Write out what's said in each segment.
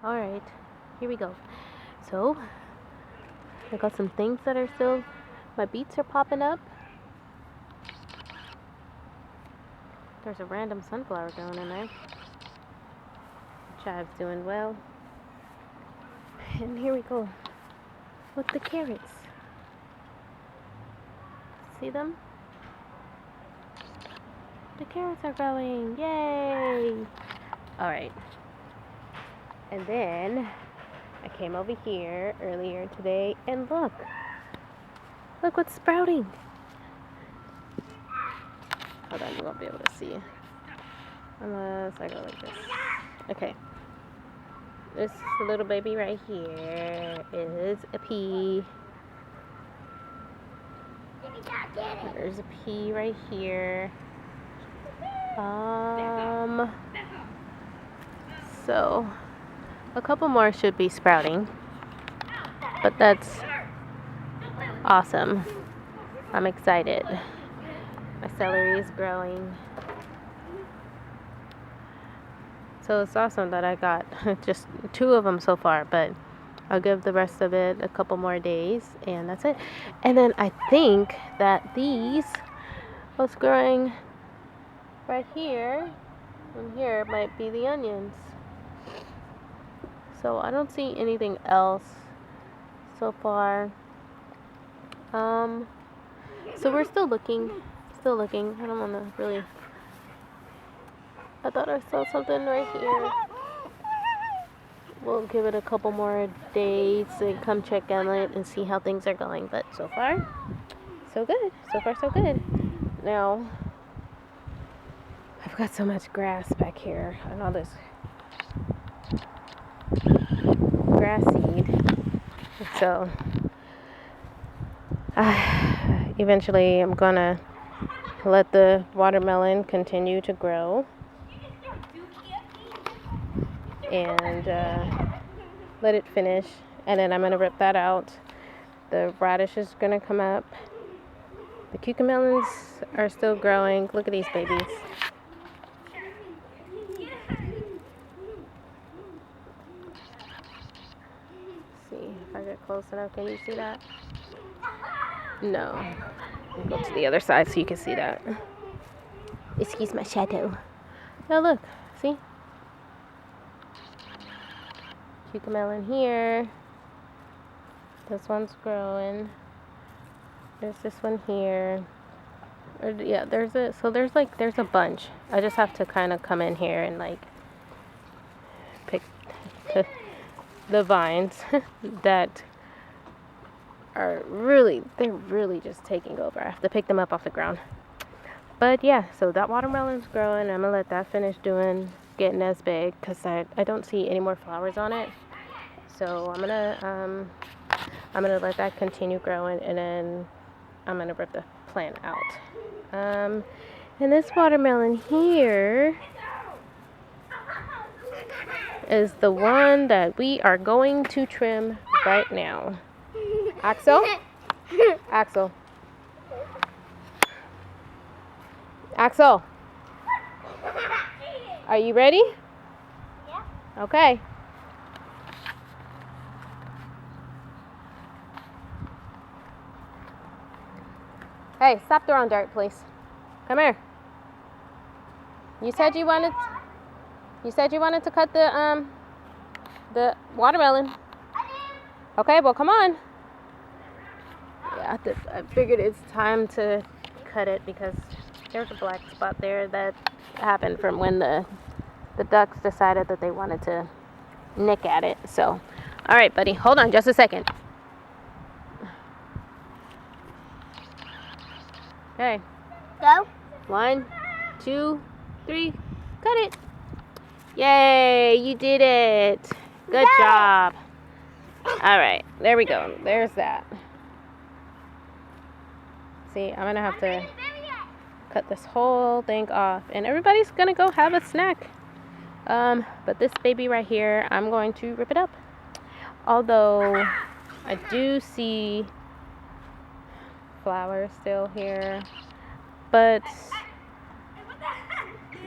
Alright, here we go. So, I got some things that are still, my beets are popping up. There's a random sunflower growing in there. Chive's doing well. And here we go with the carrots. See them? The carrots are growing. Yay! Alright. And then I came over here earlier today and look. Look what's sprouting. Hold on, you won't be able to see. Unless I go like this. Okay. This little baby right here is a pea. There's a pea right here. So a couple more should be sprouting, but that's awesome. I'm excited. My celery is growing. So it's awesome that I got just 2 of them so far, but I'll give the rest of it a couple more days, and that's it. And then I think that what's growing right here, and here might be the onions. So I don't see anything else so far. So we're still looking. I don't want to really. I thought I saw something right here. We'll give it a couple more days and come check on it and see how things are going. But so far, so good. So far, so good. Now, I've got so much grass back here and all this grass seed. So, eventually I'm gonna let the watermelon continue to grow and let it finish, and then I'm gonna rip that out. The radish is gonna come up. The cucamelons are still growing. Look at these babies. See if I get close enough. Can you see that? No. I'll go to the other side so you can see that. Excuse my shadow. Now look, see? Cucamelon here. This one's growing. There's this one here. Yeah, there's a bunch. I just have to kind of come in here and like pick the vines that they're really just taking over. I have to pick them up off the ground. But yeah, so that watermelon's growing. I'm gonna let that finish getting as big because I don't see any more flowers on it. So I'm gonna let that continue growing, and then I'm gonna rip the plant out. And this watermelon here is the one that we are going to trim right now. Axel? Axel. Axel. Are you ready? Yeah. Okay. Hey, stop throwing dirt, please. Come here. You said you wanted to cut the watermelon. Okay, well come on. Yeah, I figured it's time to cut it because there's a black spot there that happened from when the ducks decided that they wanted to nick at it. So, all right, buddy, hold on just a second. Okay. Go. 1, 2, 3, cut it. Yay, you did it. Good job. All right, there we go. There's that. See, I'm gonna have to cut this whole thing off, and everybody's gonna go have a snack. But this baby right here, I'm going to rip it up. Although I do see flowers still here, but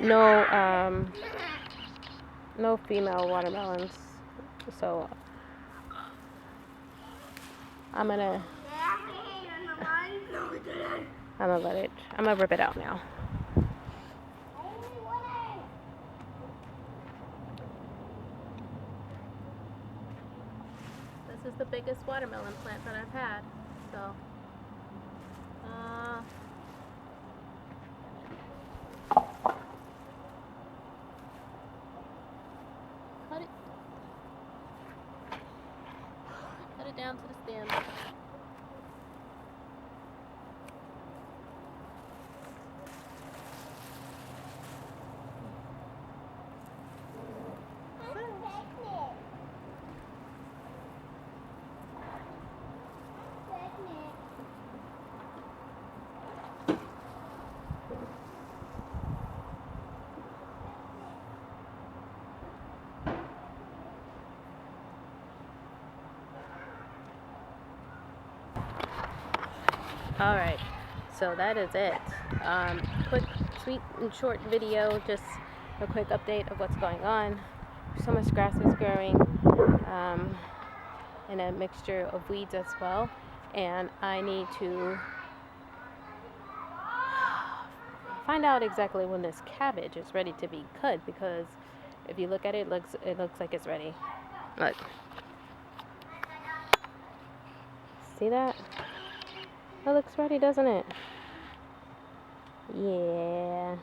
no female watermelons So I'm gonna rip it out now. This is the biggest watermelon plant that I've had. So cut it down to the stem. Alright, so that is it. Quick, sweet, and short video, just a quick update of what's going on. So much grass is growing, and a mixture of weeds as well. And I need to find out exactly when this cabbage is ready to be cut, because if you look at it, it looks like it's ready. Look. See that? It looks ready, doesn't it? Yeah.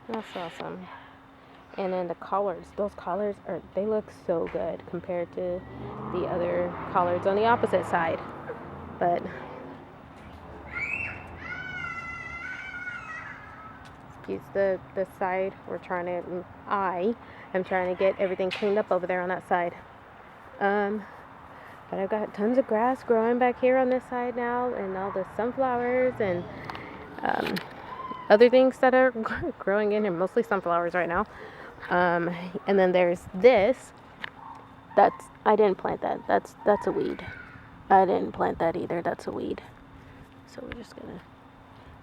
That's awesome. And then the collards, those collards they look so good compared to the other collards on the opposite side. But excuse the side I am trying to get everything cleaned up over there on that side. But I've got tons of grass growing back here on this side now, and all the sunflowers and other things that are growing in here, mostly sunflowers right now. And then there's this. I didn't plant that. That's a weed. I didn't plant that either. That's a weed. So we're just gonna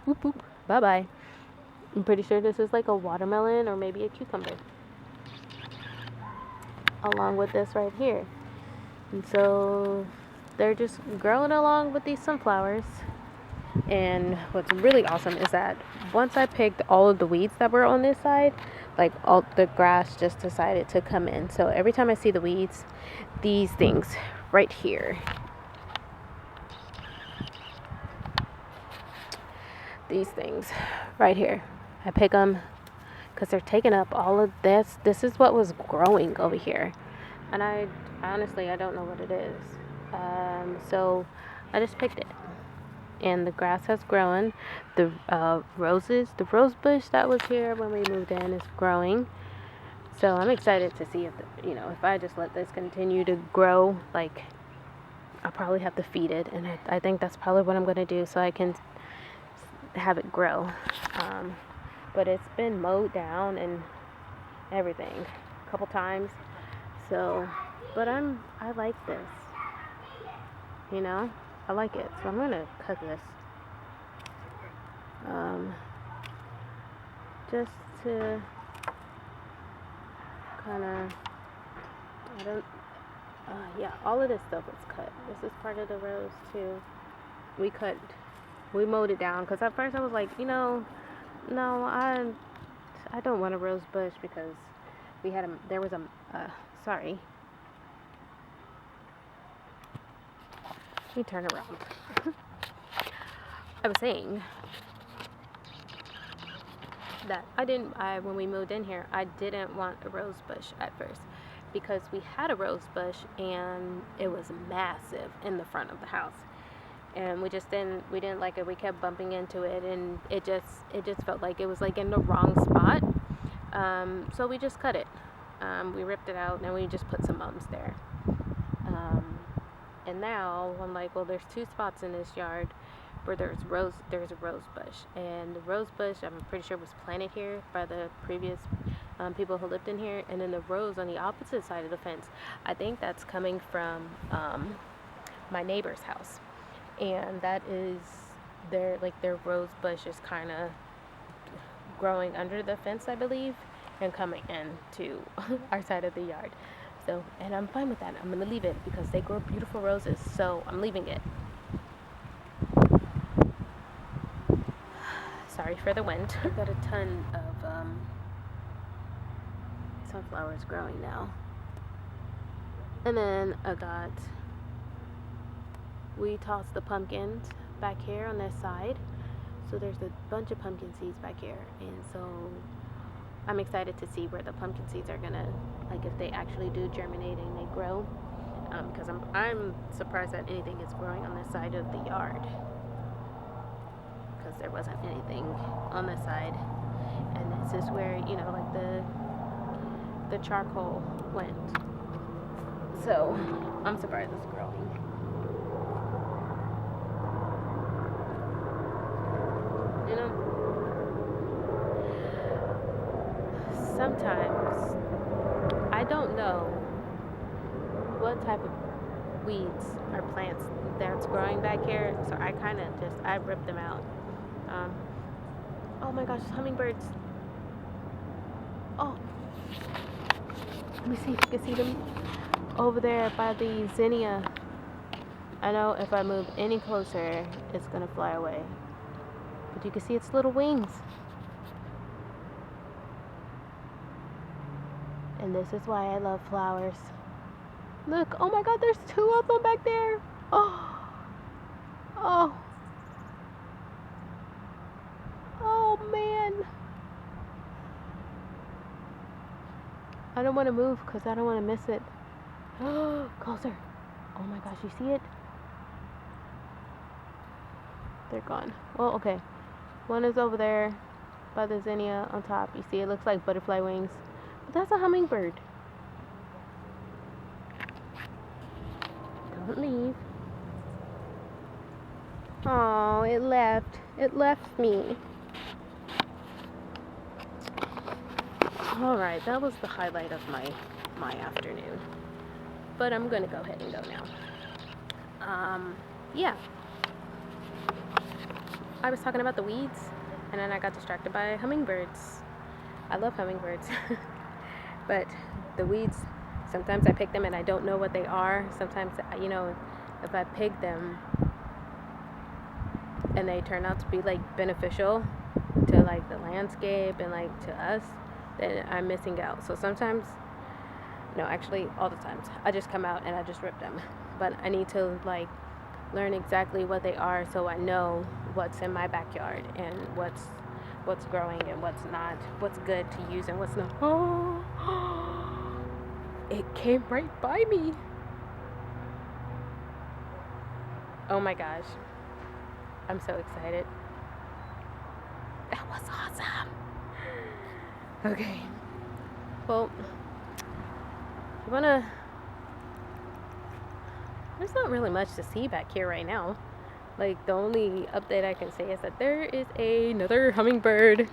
whoop whoop. Bye bye. I'm pretty sure this is like a watermelon or maybe a cucumber. Along with this right here. And so they're just growing along with these sunflowers. And what's really awesome is that once I picked all of the weeds that were on this side, like all the grass just decided to come in. So every time I see the weeds, these things right here, I pick them because they're taking up all of this. This is what was growing over here. And I honestly don't know what it is. So I just picked it. And the grass has grown. The rose bush that was here when we moved in is growing. So I'm excited to see if I just let this continue to grow, like I'll probably have to feed it, and I think that's probably what I'm going to do so I can have it grow. But it's been mowed down and everything a couple times. So, but I like this. I like it. So I'm going to cut this. Just to kind of, yeah, all of this stuff is cut. This is part of the rose too. We mowed it down because at first I was like, no, I don't want a rose bush because sorry. Let me turn around. I was saying that when we moved in here, I didn't want a rose bush at first because we had a rose bush and it was massive in the front of the house. And we didn't like it. We kept bumping into it and it just felt like it was like in the wrong spot. So we just cut it. We ripped it out and we just put some mums there. And now I'm like, well, there's 2 spots in this yard where there's a rose bush, and the rose bush I'm pretty sure was planted here by the previous people who lived in here, and then the rose on the opposite side of the fence, I think that's coming from my neighbor's house, and that is their rose bush is kind of growing under the fence, I believe, and coming into our side of the yard. So, and I'm fine with that. I'm gonna leave it because they grow beautiful roses. So I'm leaving it. Sorry for the wind. I've got a ton of sunflowers growing now. And then we tossed the pumpkins back here on this side. So there's a bunch of pumpkin seeds back here. And so I'm excited to see where the pumpkin seeds are gonna, like if they actually do germinate and they grow. Because I'm surprised that anything is growing on this side of the yard. Because there wasn't anything on this side. And this is where, you know, like the charcoal went. So I'm surprised it's growing. You know, sometimes I don't know what type of weeds or plants that's growing back here, so I kind of I ripped them out. Oh my gosh, hummingbirds. Oh, let me see if you can see them over there by the zinnia. I know if I move any closer, it's gonna fly away. But you can see its little wings. And this is why I love flowers. Look, oh my god, there's 2 of them back there. Oh, oh, oh man. I don't want to move because I don't want to miss it. Oh, closer. Oh my gosh, you see it? They're gone. Well, okay. One is over there by the zinnia on top. You see, it looks like butterfly wings. But that's a hummingbird. Don't leave. Oh, it left. It left me. Alright, that was the highlight of my afternoon. But I'm gonna go ahead and go now. Yeah. I was talking about the weeds, and then I got distracted by hummingbirds. I love hummingbirds. But the weeds, sometimes I pick them and I don't know what they are. Sometimes, you know, if I pick them and they turn out to be like beneficial to like the landscape and like to us, then I'm missing out. So sometimes, no, actually all the times, I just come out and I just rip them. But I need to like learn exactly what they are so I know what's in my backyard and what's growing and what's not, what's good to use and what's not. Oh, it came right by me. Oh my gosh. I'm so excited. That was awesome. Okay. Well, there's not really much to see back here right now. Like, the only update I can say is that there is another hummingbird.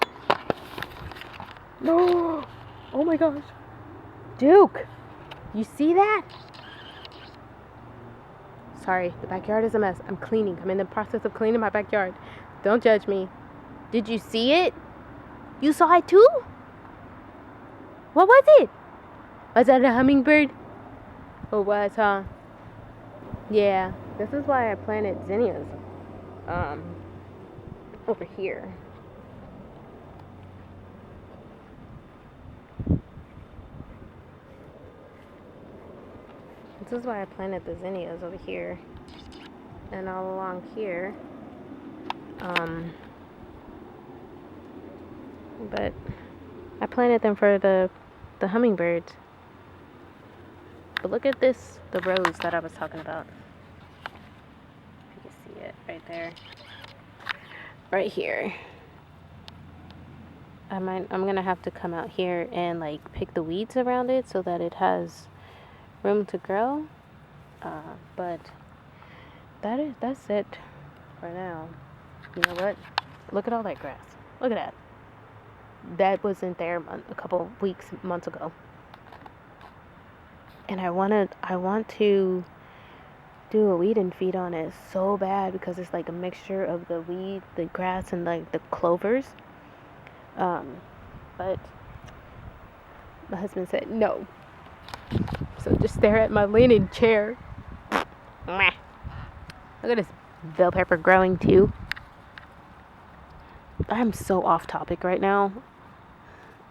No! Oh my gosh. Duke! You see that? Sorry, the backyard is a mess. I'm cleaning. I'm in the process of cleaning my backyard. Don't judge me. Did you see it? You saw it too? What was it? Was that a hummingbird? Or was, Yeah, this is why I planted zinnias over here. This is why I planted the zinnias over here and all along here. But I planted them for the hummingbirds. But look at this, the rose that I was talking about. You can see it right there. Right here. I'm gonna have to come out here and like pick the weeds around it so that it has room to grow. But that's it for now. You know what? Look at all that grass. Look at that. That wasn't there a couple weeks, months ago. And I want to do a weed and feed on it so bad because it's like a mixture of the weed, the grass, and like the clovers. But My husband said no. So just stare at my leaning chair. Mwah. Look at this bell pepper growing too. I'm so off topic right now.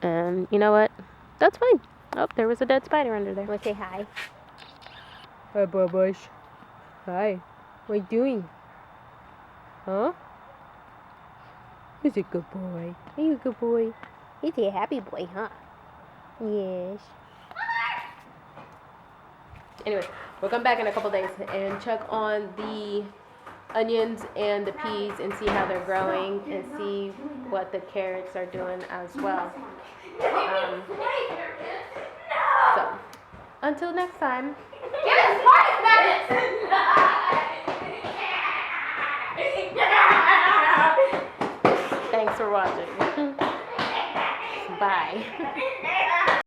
And you know what? That's fine. Oh, there was a dead spider under there. Let's say hi. Hi, Babush. Hi. What are you doing? Huh? He's a good boy. Are you a good boy? He's a happy boy, huh? Yes. Anyway, we'll come back in a couple days and check on the onions and the peas and see how they're growing and see what the carrots are doing as well. So, until next time. Thanks for watching. Bye.